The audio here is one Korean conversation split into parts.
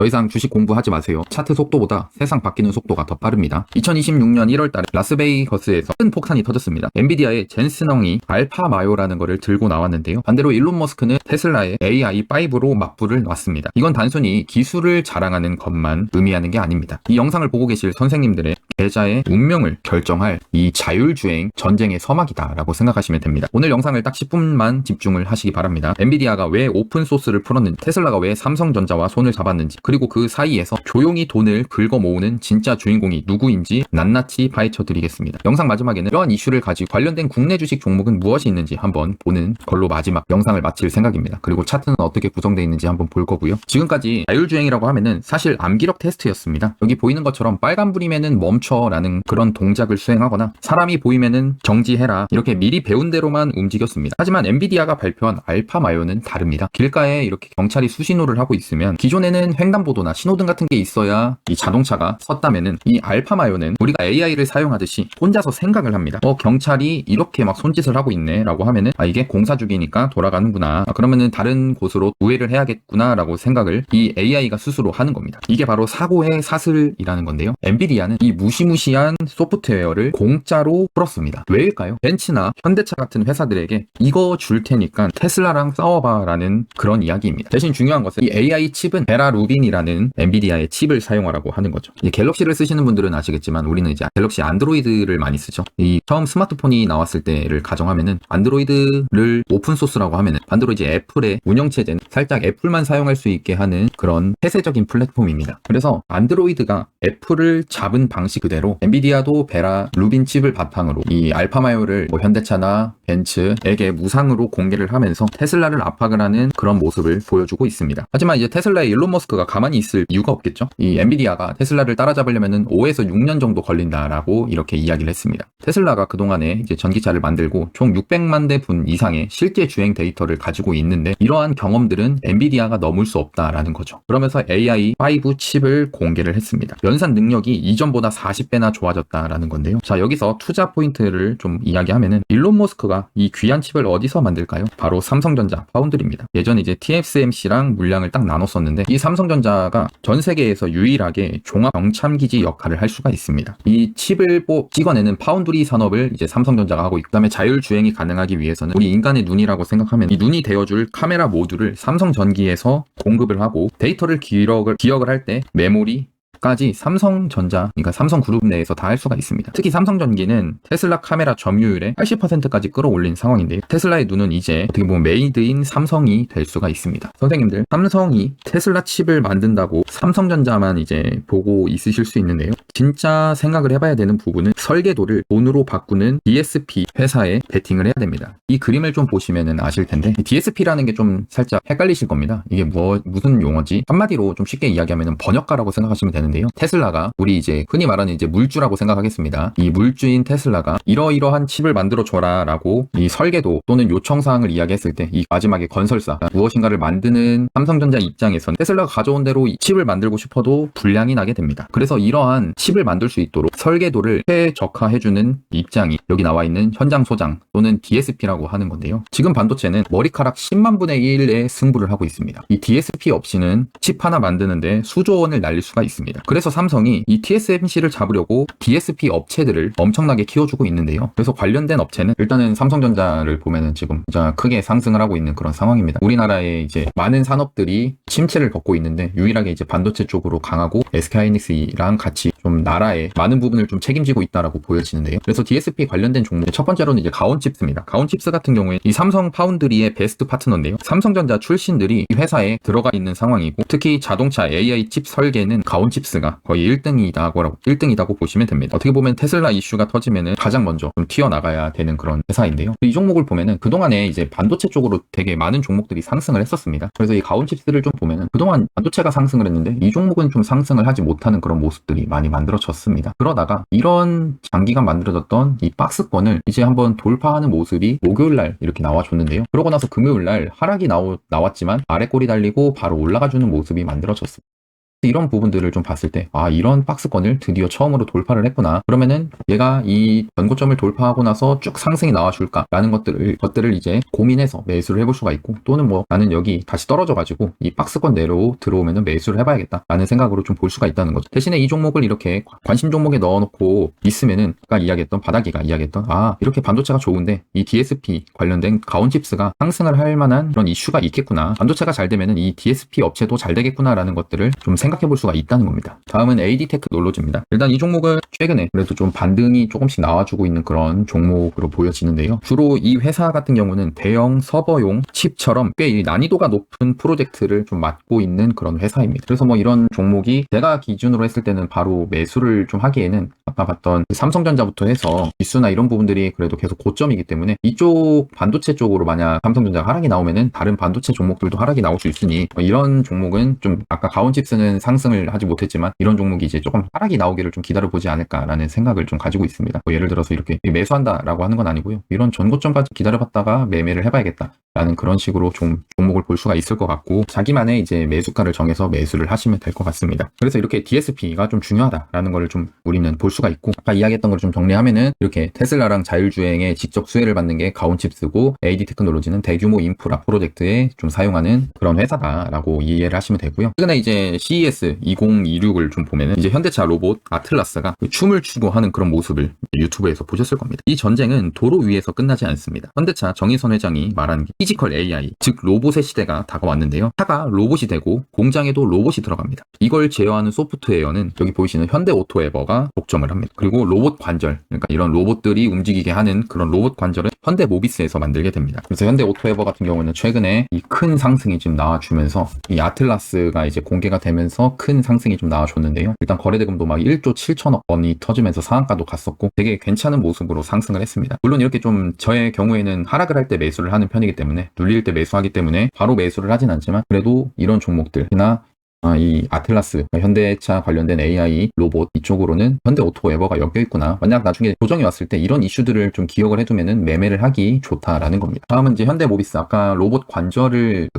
더 이상 주식 공부하지 마세요. 차트 속도보다 세상 바뀌는 속도가 더 빠릅니다. 2026년 1월달에 라스베이거스에서 큰 폭탄이 터졌습니다. 엔비디아의 젠슨엉이 알파 마요라는 거를 들고 나왔는데요. 반대로 일론 머스크는 테슬라의 AI5로 맞불을 놨습니다. 이건 단순히 기술을 자랑하는 것만 의미하는 게 아닙니다. 이 영상을 보고 계실 선생님들의 계좌의 운명을 결정할 이 자율주행 전쟁의 서막이다라고 생각하시면 됩니다. 오늘 영상을 딱 10분만 집중을 하시기 바랍니다. 엔비디아가 왜 오픈소스를 풀었는지, 테슬라가 왜 삼성전자와 손을 잡았는지, 그리고 그 사이에서 조용히 돈을 긁어 모으는 진짜 주인공이 누구인지 낱낱이 파헤쳐 드리겠습니다. 영상 마지막에는 이러한 이슈를 가지고 관련된 국내 주식 종목은 무엇이 있는지 한번 보는 걸로 마지막 영상을 마칠 생각입니다. 그리고 차트는 어떻게 구성되어 있는지 한번 볼 거고요. 지금까지 자율주행이라고 하면은 사실 암기력 테스트였습니다. 여기 보이는 것처럼 빨간불이면은 멈춰라는 그런 동작을 수행하거나 사람이 보이면은 정지해라 이렇게 미리 배운 대로만 움직였습니다. 하지만 엔비디아가 발표한 알파마요는 다릅니다. 길가에 이렇게 경찰이 수신호를 하고 있으면 기존에는 횡단보도나 신호등 같은 게 있어야 이 자동차가 섰다면은 이 알파마요는 우리가 AI를 사용하듯이 혼자서 생각을 합니다. 경찰이 이렇게 막 손짓을 하고 있네 라고 하면은 이게 공사 중이니까 돌아가는구나, 그러면은 다른 곳으로 우회를 해야겠구나 라고 생각을 이 AI가 스스로 하는 겁니다. 이게 바로 사고의 사슬이라는 건데요. 엔비디아는 이 무시무시한 소프트웨어를 공짜로 풀었습니다. 왜일까요? 벤츠나 현대차 같은 회사들에게 이거 줄 테니까 테슬라랑 싸워봐 라는 그런 이야기입니다. 대신 중요한 것은 이 AI 칩은 베라 루빈이라는 엔비디아의 칩을 사용하라고 하는 거죠. 갤럭시를 쓰시는 분들은 아시겠지만 우리는 이제 갤럭시 안드로이드를 많이 쓰죠. 이 처음 스마트폰이 나왔을 때를 가정하면은 안드로이드를 오픈소스라고 하면은 반대로 이제 애플의 운영체제는 살짝 애플만 사용할 수 있게 하는 그런 폐쇄적인 플랫폼입니다. 그래서 안드로이드가 애플을 잡은 방식 그대로 엔비디아도 베라 루빈 칩을 바탕으로 이 알파마요를 현대차나 벤츠에게 무상으로 공개를 하면서 테슬라를 압박을 하는 그런 모습을 보여주고 있습니다. 하지만 이제 테슬라의 일론 머스크가 가만히 있을 이유가 없겠죠. 이 엔비디아가 테슬라를 따라잡으려면 5에서 6년 정도 걸린다라고 이렇게 이야기를 했습니다. 테슬라가 그동안에 이제 전기차를 만들고 총 600만 대 분 이상의 실제 주행 데이터를 가지고 있는데 이러한 경험들은 엔비디아가 넘을 수 없다라는 거죠. 그러면서 AI5 칩을 공개를 했습니다. 연산 능력이 이전보다 40배나 좋아졌다라는 건데요. 자, 여기서 투자 포인트를 좀 이야기하면은 일론 머스크가 이 귀한 칩을 어디서 만들까요? 바로 삼성전자 파운드리입니다. 예전에 이제 TSMC랑 물량을 딱 나눴었는데 이 삼성전자가 전 세계에서 유일하게 종합 정참기지 역할을 할 수가 있습니다. 이 칩을 찍어내는 파운드리 산업을 이제 삼성전자가 하고 있고, 그다음에 자율주행이 가능하기 위해서는 우리 인간의 눈이라고 생각하면 이 눈이 되어줄 카메라 모듈을 삼성전기에서 공급을 하고 데이터를 기억을 할 때 메모리 까지 삼성전자, 그러니까 삼성그룹 내에서 다 할 수가 있습니다. 특히 삼성전기는 테슬라 카메라 점유율의 80%까지 끌어올린 상황인데요. 테슬라의 눈은 이제 어떻게 보면 메이드인 삼성이 될 수가 있습니다. 선생님들, 삼성이 테슬라 칩을 만든다고 삼성전자만 이제 보고 있으실 수 있는데요. 진짜 생각을 해봐야 되는 부분은 설계도를 돈으로 바꾸는 DSP 회사에 베팅을 해야 됩니다. 이 그림을 좀 보시면은 아실 텐데 DSP라는 게 좀 살짝 헷갈리실 겁니다. 이게 무슨 용어지? 한마디로 좀 쉽게 이야기하면 번역가라고 생각하시면 되는데요. 테슬라가 우리 이제 흔히 말하는 이제 물주라고 생각하겠습니다. 이 물주인 테슬라가 이러이러한 칩을 만들어 줘라 라고 이 설계도 또는 요청사항을 이야기했을 때 이 마지막에 건설사 무엇인가를 만드는 삼성전자 입장에선 테슬라가 가져온 대로 이 칩을 만들고 싶어도 불량이 나게 됩니다. 그래서 이러한 칩을 만들 수 있도록 설계도를 최적화해주는 입장이 여기 나와 있는 현장 소장 또는 DSP라고 하는 건데요. 지금 반도체는 머리카락 10만 분의 1의 승부를 하고 있습니다. 이 DSP 없이는 칩 하나 만드는데 수조 원을 날릴 수가 있습니다. 그래서 삼성이 이 TSMC를 잡으려고 DSP 업체들을 엄청나게 키워주고 있는데요. 그래서 관련된 업체는 일단은 삼성전자를 보면은 지금 크게 상승을 하고 있는 그런 상황입니다. 우리나라에 이제 많은 산업들이 침체를 겪고 있는데 유일하게 이제 반도체 쪽으로 강하고 SK하이닉스랑 같이 좀 나라의 많은 부분을 좀 책임지고 있다라고 보여지는데요. 그래서 DSP 관련된 종목 첫 번째로는 이제 가온칩스입니다. 가온칩스 같은 경우에 이 삼성 파운드리의 베스트 파트너인데요. 삼성전자 출신들이 이 회사에 들어가 있는 상황이고 특히 자동차 AI 칩 설계는 가온칩스가 거의 1등이다고 보시면 됩니다. 어떻게 보면 테슬라 이슈가 터지면은 가장 먼저 좀 튀어나가야 되는 그런 회사인데요. 이 종목을 보면은 그동안에 이제 반도체 쪽으로 되게 많은 종목들이 상승을 했었습니다. 그래서 이 가온칩스를 좀 보면은 그동안 반도체가 상승을 했는데 이 종목은 좀 상승을 하지 못하는 그런 모습들이 많이 만들어졌습니다. 그러다가 이런 장기간 만들어졌던 이 박스권을 이제 한번 돌파하는 모습이 목요일날 이렇게 나와줬는데요. 그러고 나서 금요일날 하락이 나왔지만 아래 꼬리 달리고 바로 올라가주는 모습이 만들어졌습니다. 이런 부분들을 좀 봤을 때 이런 박스권을 드디어 처음으로 돌파를 했구나. 그러면은 얘가 이 전고점을 돌파하고 나서 쭉 상승이 나와줄까라는 것들을 이제 고민해서 매수를 해볼 수가 있고, 또는 뭐 나는 여기 다시 떨어져가지고 이 박스권 내로 들어오면은 매수를 해봐야겠다라는 생각으로 좀 볼 수가 있다는 거죠. 대신에 이 종목을 이렇게 관심 종목에 넣어놓고 있으면은 아까 이야기했던 바닥이가 이야기했던 이렇게 반도체가 좋은데 이 DSP 관련된 가온칩스가 상승을 할 만한 그런 이슈가 있겠구나. 반도체가 잘 되면은 이 DSP 업체도 잘 되겠구나라는 것들을 좀 생각해 볼 수가 있다는 겁니다. 다음은 AD 테크놀로지입니다. 일단 이 종목은 최근에 그래도 좀 반등이 조금씩 나와주고 있는 그런 종목으로 보여지는데요. 주로 이 회사 같은 경우는 대형 서버용 칩처럼 꽤 난이도가 높은 프로젝트를 좀 맡고 있는 그런 회사입니다. 그래서 뭐 이런 종목이 제가 기준으로 했을 때는 바로 매수를 좀 하기에는 아까 봤던 삼성전자부터 해서 지수나 이런 부분들이 그래도 계속 고점이기 때문에 이쪽 반도체 쪽으로 만약 삼성전자가 하락이 나오면은 다른 반도체 종목들도 하락이 나올 수 있으니 이런 종목은 좀 아까 가온칩스는 상승을 하지 못했지만 이런 종목이 이제 조금 하락이 나오기를 좀 기다려보지 않을까라는 생각을 좀 가지고 있습니다. 예를 들어서 이렇게 매수한다라고 하는 건 아니고요. 이런 전고점까지 기다려봤다가 매매를 해봐야겠다 라는 그런 식으로 좀 종목을 볼 수가 있을 것 같고, 자기만의 이제 매수가를 정해서 매수를 하시면 될 것 같습니다. 그래서 이렇게 DSP가 좀 중요하다라는 걸 좀 우리는 볼 수가 있고, 아까 이야기했던 걸 좀 정리하면은 이렇게 테슬라랑 자율주행에 직접 수혜를 받는 게 가온칩스고, AD 테크놀로지는 대규모 인프라 프로젝트에 좀 사용하는 그런 회사다라고 이해를 하시면 되고요. 최근에 이제 CES 2026을 좀 보면은 이제 현대차 로봇 아틀라스가 춤을 추고 하는 그런 모습을 유튜브에서 보셨을 겁니다. 이 전쟁은 도로 위에서 끝나지 않습니다. 현대차 정의선 회장이 말하는 게 피지컬 AI, 즉 로봇의 시대가 다가왔는데요. 차가 로봇이 되고 공장에도 로봇이 들어갑니다. 이걸 제어하는 소프트웨어는 여기 보이시는 현대 오토에버가 독점을 합니다. 그리고 로봇 관절, 그러니까 이런 로봇들이 움직이게 하는 그런 로봇 관절은 현대 모비스에서 만들게 됩니다. 그래서 현대 오토에버 같은 경우는 최근에 이 큰 상승이 좀 나와주면서 이 아틀라스가 이제 공개가 되면서 큰 상승이 좀 나와줬는데요. 일단 거래대금도 막 1조 7천억 원이 터지면서 상한가도 갔었고 되게 괜찮은 모습으로 상승을 했습니다. 물론 이렇게 좀 저의 경우에는 하락을 할 때 매수를 하는 편이기 때문에, 눌릴 때 매수하기 때문에 바로 매수를 하진 않지만 그래도 이런 종목들이나 이 아틀라스, 현대차 관련된 AI 로봇 이쪽으로는 현대 오토에버가 엮여있구나. 만약 나중에 조정이 왔을 때 이런 이슈들을 좀 기억을 해두면은 매매를 하기 좋다라는 겁니다. 다음은 이제 현대 모비스, 아까 로봇 관절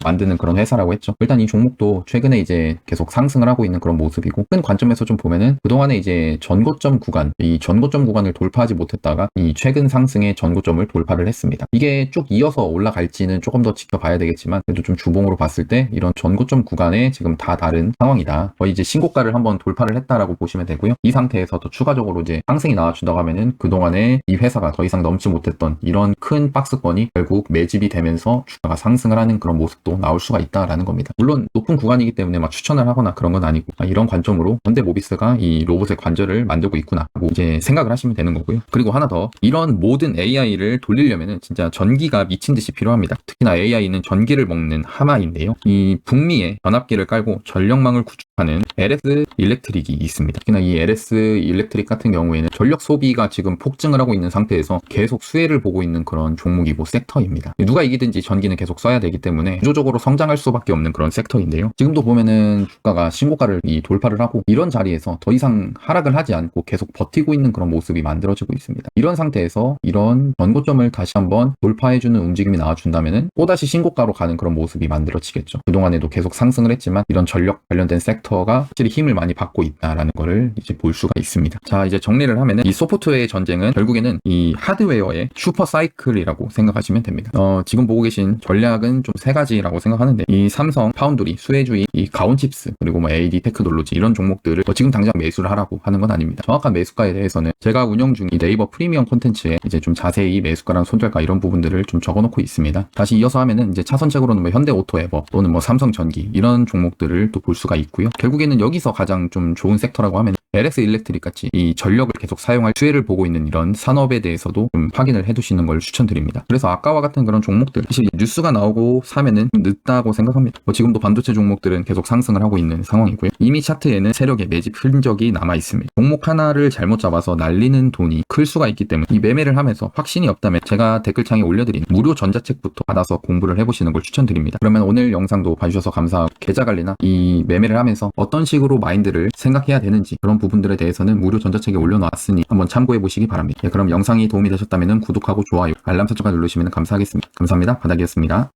만드는 그런 회사라고 했죠. 일단 이 종목도 최근에 이제 계속 상승을 하고 있는 그런 모습이고, 큰 관점에서 좀 보면은 그동안에 이제 전고점 구간, 이 전고점 구간을 돌파하지 못했다가 이 최근 상승의 전고점을 돌파를 했습니다. 이게 쭉 이어서 올라갈지는 조금 더 지켜봐야 되겠지만, 그래도 좀 주봉으로 봤을 때 이런 전고점 구간에 지금 다 다른 상황이다. 거의 이제 신고가를 한번 돌파를 했다라고 보시면 되고요. 이 상태에서 더 추가적으로 이제 상승이 나와준다고 하면은 그동안에 이 회사가 더 이상 넘지 못했던 이런 큰 박스권이 결국 매집이 되면서 주가가 상승을 하는 그런 모습도 나올 수가 있다라는 겁니다. 물론 높은 구간이기 때문에 막 추천을 하거나 그런 건 아니고, 이런 관점으로 현대모비스가 이 로봇의 관절을 만들고 있구나라고 이제 생각을 하시면 되는 거고요. 그리고 하나 더, 이런 모든 AI를 돌리려면은 진짜 전기가 미친 듯이 필요합니다. 특히나 AI는 전기를 먹는 하마인데요. 이 북미의 변압기를 깔고 전력망을 구축하는 LS 일렉트릭이 있습니다. 특히나 이 LS 일렉트릭 같은 경우에는 전력 소비가 지금 폭증을 하고 있는 상태에서 계속 수혜를 보고 있는 그런 종목이고 섹터입니다. 누가 이기든지 전기는 계속 써야 되기 때문에 구조적으로 성장할 수밖에 없는 그런 섹터인데요. 지금도 보면은 주가가 신고가를 돌파를 하고 이런 자리에서 더 이상 하락을 하지 않고 계속 버티고 있는 그런 모습이 만들어지고 있습니다. 이런 상태에서 이런 전고점을 다시 한번 돌파해주는 움직임이 나와준다면은 또다시 신고가로 가는 그런 모습이 만들어지겠죠. 그동안에도 계속 상승을 했지만 이런 전력 관련된 섹터가 확실히 힘을 많이 받고 있다라는 거를 이제 볼 수가 있습니다. 자, 이제 정리를 하면은 이 소프트웨어의 전쟁은 결국에는 이 하드웨어의 슈퍼 사이클이라고 생각하시면 됩니다. 지금 보고 계신 전략은 좀 세 가지라고 생각하는데, 이 삼성, 파운드리, 수혜주의, 이 가온칩스, 그리고 뭐 AD 테크놀로지 이런 종목들을 지금 당장 매수를 하라고 하는 건 아닙니다. 정확한 매수가에 대해서는 제가 운영 중인 네이버 프리미엄 콘텐츠에 이제 좀 자세히 매수가랑 손절가 이런 부분들을 좀 적어놓고 있습니다. 다시 이어서 하면은 이제 차선책으로는 뭐 현대오토에버 또는 뭐 삼성전기 이런 종목들을 또 볼 수가 있고요. 결국에는 여기서 가장 좀 좋은 섹터라고 하면 LS 일렉트릭 같이 이 전력을 계속 사용할 수혜를 보고 있는 이런 산업에 대해서도 좀 확인을 해두시는 걸 추천드립니다. 그래서 아까와 같은 그런 종목들, 사실 뉴스가 나오고 사면은 늦다고 생각합니다. 지금도 반도체 종목들은 계속 상승을 하고 있는 상황이고요. 이미 차트에는 세력의 매집 흔적이 남아 있습니다. 종목 하나를 잘못 잡아서 날리는 돈이 클 수가 있기 때문에 이 매매를 하면서 확신이 없다면 제가 댓글창에 올려드린 무료 전자책부터 받아서 공부를 해보시는 걸 추천드립니다. 그러면 오늘 영상도 봐주셔서 감사하고, 계좌 관리나 이 매매를 하면서 어떤 식으로 마인드를 생각해야 되는지 그런 부분들에 대해서는 무료 전자책에 올려놨으니 한번 참고해 보시기 바랍니다. 그럼 영상이 도움이 되셨다면 구독하고 좋아요, 알람 설정까지 누르시면 감사하겠습니다. 감사합니다. 바닥이었습니다.